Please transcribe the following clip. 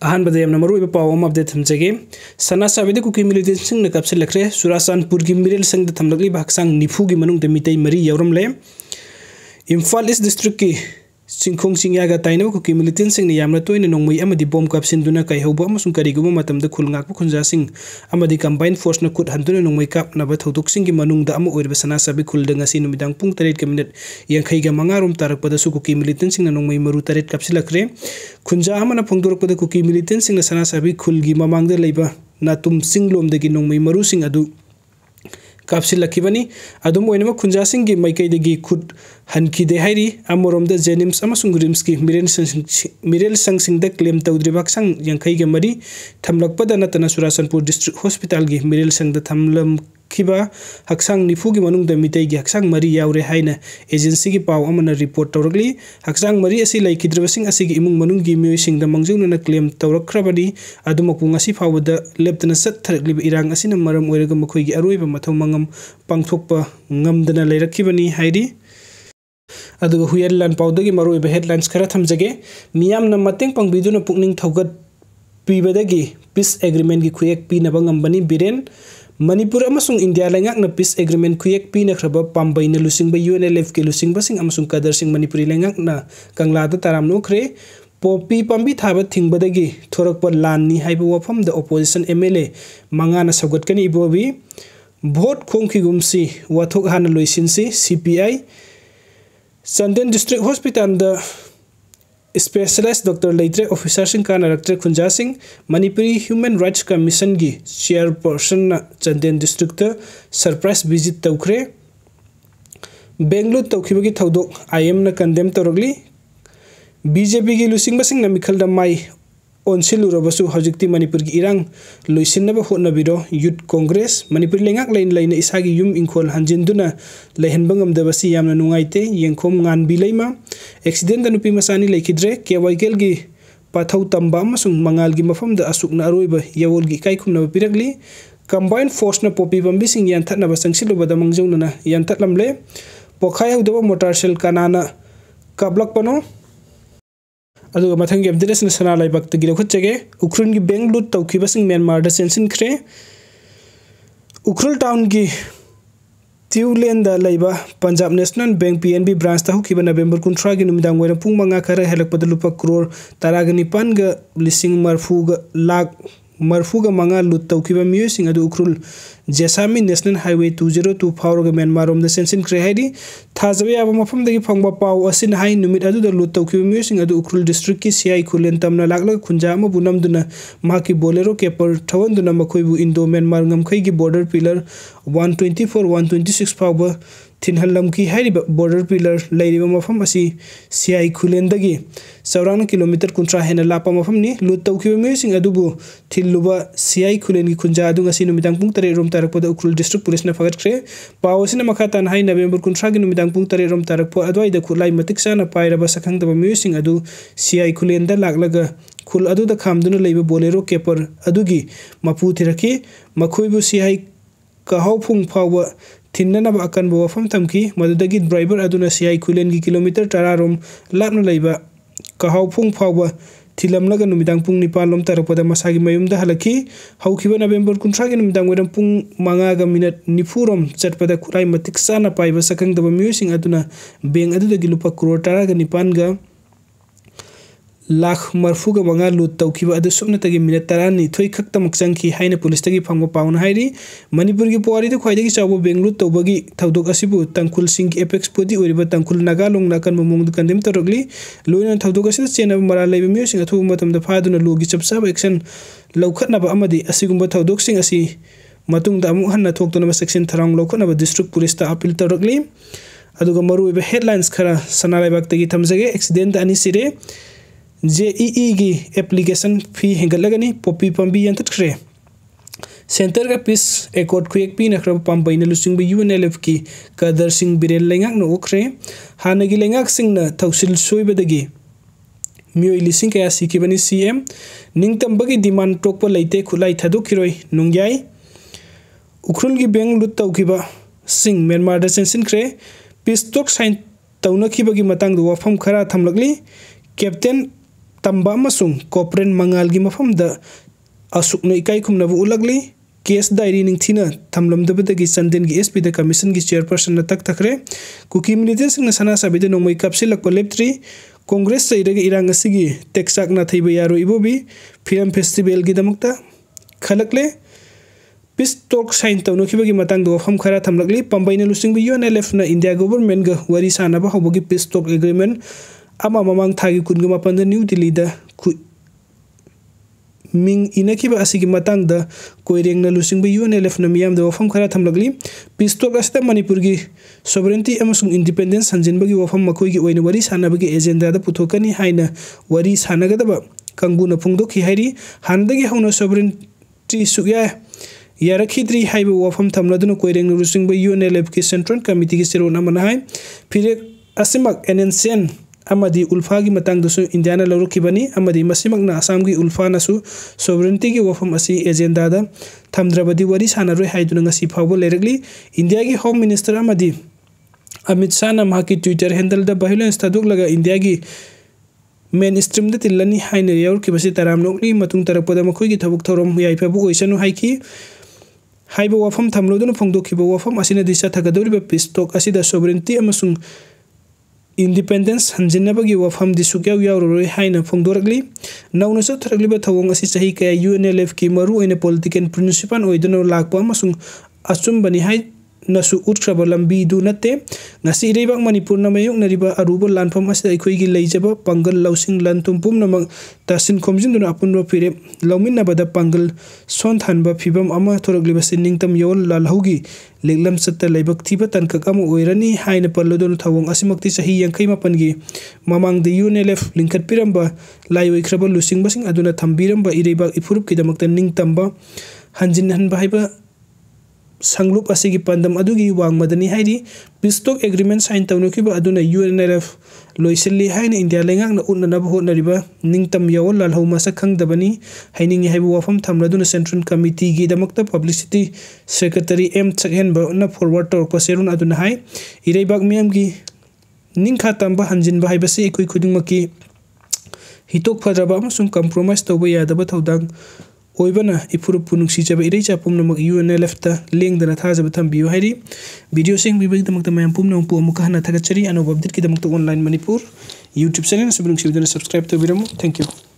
अहानबदे यमना मरुइबा पाव अमा update थमजगे सनासाबिदा cookie मिलिटेंट्सिंगना कापचिल्लाख्रे सुरासानपुर की मिरेलसंगदा थमलगली भागसांग निफू की मनुंग मीतई मरी यावरमले इम्फाल ईस्ट डिस्ट्रिक्ट की सिंखोंग सिंयागा ताइनब कुकी मिलिटेंट्सिंगना यामना तोइना नोंगमई अमदि बॉम कापसिनदुना काइहौबा अमसुंग करिगुबा मतमदा खुलंगाकपा खुंजासिंग अमदि कंबाइन फोर्स ना खुद हंदुना नोंगमई कापनाबा थौदोकसिंग की मनुंगदा अमा ओइरबा सनासाबि खुलदा ngasi नुमिदांग पुंग 8:40 रोम तारकपदसु कुकी मिलिटेंट्सिंगना नोंगमई मरु 8 कापसिलाख्रे खुंजा अमना फोंदोरकपदा कुकी मिलिटेंट्सिंगना सनासाबि खुलगी ममांगदा लैबा नातुम सिंगलोमदगी नोंगमई मरुसिंग अदु कापसिलाखिबनी अदुम ओइनम खुंजासिंग माइकैदगी खुद हनखिदे हाइरी अमरोमदा जेनिम्स अमसुंग रिम्स की मिरेलसंगसिंगदा क्लेम तौद्रिबाक्संग 80 थमलकपदा नतना सुरासनपुर डिस्ट्रिक्ट हॉस्पिटल की मिरेलसंगदा थमलमखिबा हक्सांग निफू की मनुंगदा मितई की हक्सांग मरी यावरे हाइना एजेंसी की पाव अमना रिपोर्ट तौरगली हक्सांग मरी असि लैखिद्रबसिंग असि की इमुंग मनुंग की मियोइसिंगदा मंगजौनना क्लेम तौरखरबनी अदुमकु ngasi फावदा लेप्तना सत्थरगलिबा इरांग असिना मरम ओइरगा मखोइगी अरोइबा मथौ मंगम पांगथोकपा ngamdana लैरखिबनी हाइरी अदुगा हुयल लान पाउदगी मरुइबा हेडलाइंस खरा थमजगे मियामना मतेंग पांगबिदुना पुकनिंग थौगत पीबदगी पीस एग्रीमेंट की खुयेक पीनबा ngambani बिरेन मणिपुर अमसुंग इंडिया लैंगाकना पीस एग्रीमेंट खुयेक पीनख्रबा पांबैना लुसिंगबा UNLF के लुसिंगबसिंग अमसुंग कदरसिंग मणिपुरी लैंगाकना कंगलादा तारामनोखरे पोपी पांबी थाबा थिंगबदगी थोरकपा लाननी हाइबा वफमदा ओपोजिशन MLA मंगाना सौगतकनी इबोबी भोट खोंखिगुमसी वाथोक हाना लोइसिनसी CPI चंदेन डिस्ट्रिक्ट हॉस्पिटल द स्पेशलाइज्ड डॉक्टर लेट्रे ऑफिसर सिंह का नरक्टर खुंजा Singh Manipuri human rights commission की chairperson Chandel district surprise visit तौखरे बेंगलुरु तौखिबगी थौदोक IM ना कंडेम तौरगली BJP की लुसिंगबसिंग मिखलदा माई ओनसिलुरबसु हौजिक्ति मणिपुर की इरांग लोइसिनबा होटनबिरो यूथ कांग्रेस मणिपुर लेंगाक लाइन लाइन इसागी युम इंखोल हंजिनदुना लैहनबा ngamdabasi यामना नुंगाइते येंखोम nganbi लैमा एक्सीडेंट दा नुपी मसानी लैखिद्रे केवाइकेल की पाथौ तंबा अमसुंग मंगाल की मफमदा असुकना अरोइबा यवोल की काइखुमना पिरगली कंबाइन फोर्स ना पोपी बंबिसिंग यानथनबा संगसिलुबदा मंगजौनना यानथलमले पोखाय हौदबा मोटरसेल कानाना काबलकपनो अदुगा मथंग की अपडेट्स ने सना लाइबक तगी लखचगे उखरुल की बेंगलुरु तौखिबसिंग म्यांमार दा सेंसिनख्रे उखरुल टाउन की ट्यूलेंड दा लैबा Punjab National Bank PNB branch ता हुखिबा नवेंबर 19 की नुमिदांग वैरा पुंग मंगा खरा हेलकपद लुपा करोड़ 19 गा लिसिंग लाख मरफूगा मंगा लुट तौखिबा मियोसिंग अदु उखरुल जेसामी नेशनल हाईवे 202 फावरगा म्यांमार रोम द सेंसिन क्रेहाइडी थाजबे याबा मफमदगी फंगबा पाव असिन हाई नुमित अदु द लुट तौखिबा मियोसिंग अदु उखरुल डिस्ट्रिक्ट की CI खुलेन तमना लागला खुंजा अमा बुनमदुना माकी बोलेरो केपर थवंदुना मखोइबु इंडो म्यांमार ngमखै की बॉर्डर पिलर 124 126 फावबा थिनहलम की हाइरिबा बॉर्डर पिलर लैरिबा मफम असी CI खुलेंदगी चौरांग किलोमीटर 19 हेना लापा मफमनी लुट तौखिबा मियोसिंग अदुबु थिलुबा CI खुलेन की खुंजा अदु ngasi नुमिदांग पुंग 3 रोम तारकपदा उखरुल डिस्ट्रिक्ट पुलिस ना फगटख्रे पावसिना मखातान हाई नवेंबर 19 की नुमिदांग पुंग 3 रोम तारकपो अदवाइदा खुलाई मतिक साना पाइरबा सखंगदबा मियोसिंग अदु CI खुलेंदा लागलगा खुल अदुदा खामदुना लैबा बोलेरो केपर अदुगी मपु थिरखी मखोइबु CI कहौफुंग फावबा थिन्ननबा अकनबा वफम थमकी मदुदगी ड्राइवर अदुना CI खुलेन की किलोमीटर 10 रोम लापना लैबा कहौफुंग फावबा थिलमलगा नुमिदांग पुंग 9 लोम तारकपदा मसागी मयुमदा हलकी हौखिबा नवेंबर 19 की नुमिदांग वेरम पुंग 9 मिनट 9 रोम चटपदा खुलाई मतिक साना पाइबा सखंगदबा मियोसिंग अदुना बेंग अदुदगी लुपा करोड़ 19 गा लाख मरफूगा मंगा लुट तौखिबा अदु सुमनतगी मिनट 12 खक्तमक चंखी हाइना पुलिस तगी फंगबा पाउन हाइरी मणिपुर की पुवारी ख्वाइदगी चावो बेंगलुरु तौबगी थौदोक असिबु तंकुल सिंह की एपेक्स पोदी ओरिबा तंकुल नागालोंग नाकन ममोंग कंडेम तौरगली लोइना थौदोक असिदा चेनब मरा लैबा मियोसिंग अथु मतमदा फादुना लोगी चपसाब एक्शन लौखतनबा अमदी असिगुंबा थौदोक सिंह असि मतुंगदा अमु हन्ना थोक्तनबा सेक्शन थरांग लौखतनबा डिस्ट्रिक्ट पुलिस ता अपील तौरगली अदुगा मरुइबा हेडलाइंस खरा सनालाइबाक तगी थमजगे एक्सीडेंट अनि सिरे JEE की एप्लीकेशन फी हेंगलगनी पोपी पंबी यंतख्रे सेंटर का पीस एकॉर्ड खुयेक पी नखरब पांबैना लुसिंग UNLF की कदर सिंह बिरेल लेंगाक न ओखरे हानगी लेंगाक सिंह न थौसिल सोइबदगी मियोइ लिसिंग कया सिकिबनी CM निंगतंबगी डिमांड टोकप लैते खुलाई थदोखिरोय नुंग्याई उखरुल की बेंग लुट तौखिबा सिंह म्यांमार द सेंसिनख्रे पीस टोक साइन तौनखिबगी मतंग द वफम खरा थमलगली captain tamba amasung kopren mangalgi mafamda asukna ikai khumnabu ulagli case diary ningthina thamlamdabadagi Sandengi SP the commission gi chairperson na tak takre Kuki Millitantsingna Sanasabida nongmai Kapchillakhre leptri Congress sairagi irang asigi teksak na thaiba yaro ibobi film festival gi damakta khalakle peace talk sign tawno khibagi matang do wafam khara thamlakli pambaina lusingbi UNLF na India government ga wari sanaba hobogi peace talk agreement ama mamang thagi kunga mapanda New Delhi da Ming inakiba asigi matang da koireng na lusing bi UNLF na miyam da wafam khara thamlagli peace talk asta manipur gi sovereignty amasung independence sanjin bagi wafam makoi gi oina wari sana bagi agenda da puthokani haina wari sana ga da kangbu na phungdo khi hairi handagi hauna sovereignty sugya yarakidri haiba wafam thamladuna koireng na lusing bi UNLF ki central committee gi serona manahai phire asimak NNCN amadi ulfagi matang dosu Indiana lorukibani amadi masimagna Assamgi ulfana su sovereignty gi wafam asi agenda da thamdrabadi wari sanaroi haiduna ngasi phawbo leregli India gi home minister amadi Amit Shah na mahaki Twitter handle da violence taduk laga India gi mainstream da tilani haina yaur ki basi taram nokli matung tarakpada makhoi gi thabuk thorom yaipabu oisanu haiki haiba wafam thamloduna phongdokhiba wafam asina disha thagadori peace talk asida sovereignty amasung independence hanjinabagi wafam disukyaw yawroi haina phongdoragli nawna sa tharagli ba thawong asi sahi kaya UNLF ki maru oina political principal oiduna lakpa amasung asum bani hai nasu utkraba lambi du natte ngasi reibak manipur na mayuk nariba aruba lanfam asida ikhoi gi leijaba pangal lausing lantum pum namang tasin khomjin duna apunro pire lawmin na bada pangal son thanba phibam ama thoragli ba siningtam yol lalhogi leglam satta leibak thiba tankak ama oirani haina pallodon thawong asimakti sahi 65 gi mamang de UNLF linkat piramba laioi khraba lusing basing aduna thambiramba ireibak ifurup kidamakta ningtamba hanjin hanba haiba Sanglup asigi pandam adugi wang madani hairi peace talk agreement sign tawnokiba aduna UNLF loiselli haina India lengak na unna nabho nariba ningtam yawol lalho masa khangdabani hainingi haibu wafam thamladuna central committee gi damakta publicity secretary M Chakhen ba na forward talk paserun aduna hai ireibak miyam gi ningkha tamba hanjin ba haibasi ikoi khudingmaki hitok phadraba amasung compromise tawba yadaba thodang oibana ipurup punungsi chaba irei chapum namak UNLF ta lengdana thajaba thambiyo hairi video sing bibagi damakta mayam pum nang pu amuka hana thagachari ano babdit ki damakta online manipur YouTube channel subscribe to biramu thank you